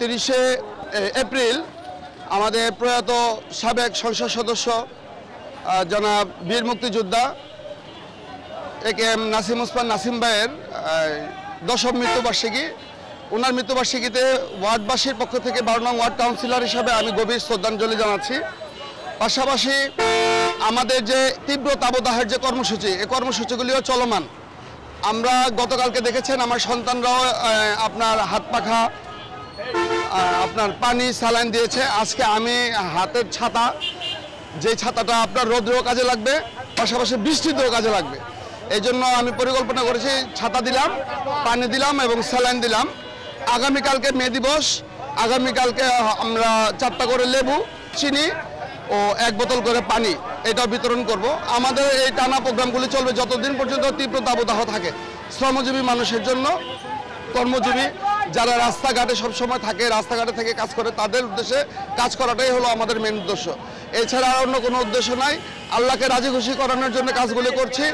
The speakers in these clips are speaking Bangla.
30শে এপ্রিল আমাদের প্রয়াত সাবেক সংসদ সদস্য জনাব বীর মুক্তিযোদ্ধা একেএম নাসিম ওসমান নাসিম ভাইয়ের 10ম মৃত্যুবার্ষিকী। ওনার মৃত্যুবার্ষিকীতে ওয়ার্ডবাসীর পক্ষ থেকে 12 নং ওয়ার্ড কাউন্সিলর হিসাবে আমি গভীর শ্রদ্ধাঞ্জলি জানাচ্ছি। পাশাপাশি আমাদের যে তীব্র তাবদাহের যে কর্মসূচি, এই কর্মসূচিগুলিও চলমান। আমরা গতকালকে দেখেছেন আমার সন্তানরাও আপনার হাত পাখা, আপনার পানি স্যালাইন দিয়েছে। আজকে আমি হাতের ছাতা, যে ছাতাটা আপনার রোদ্রেও কাজে লাগবে, পাশাপাশি বৃষ্টিতেও কাজে লাগবে, এই জন্য আমি পরিকল্পনা করেছি ছাতা দিলাম, পানি দিলাম এবং স্যালাইন দিলাম। আগামীকালকে মে দিবস, আগামীকালকে আমরা 4টা করে লেবু, চিনি ও 1 বোতল করে পানি এটাও বিতরণ করব। আমাদের এই টানা প্রোগ্রামগুলি চলবে যতদিন পর্যন্ত তীব্র দাবদাহ থাকে। শ্রমজীবী মানুষের জন্য, কর্মজীবী যারা রাস্তাঘাটে সবসময় থাকে, রাস্তাঘাটে থেকে কাজ করে, তাদের উদ্দেশ্যে কাজ করাটাই হলো আমাদের মেন উদ্দেশ্য। এছাড়া আর অন্য কোনো উদ্দেশ্য নাই। আল্লাহকে রাজি খুশি করানোর জন্য কাজগুলি করছি।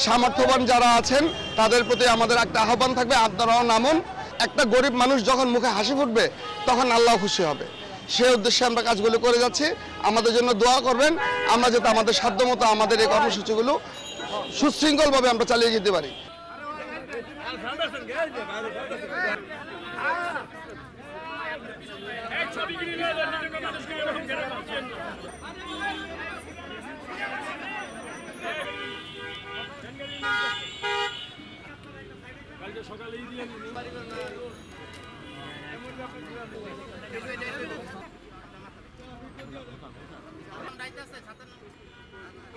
সামর্থ্যবান যারা আছেন তাদের প্রতি আমাদের একটা আহ্বান থাকবে, আপনারাও নামুন। একটা গরিব মানুষ যখন মুখে হাসি ফুটবে তখন আল্লাহ খুশি হবে। সেই উদ্দেশ্যে আমরা কাজগুলো করে যাচ্ছি। আমাদের জন্য দোয়া করবেন, আমরা যাতে আমাদের সাধ্যমতো আমাদের এই কর্মসূচিগুলো সুশৃঙ্খলভাবে আমরা চালিয়ে যেতে পারি। সকালে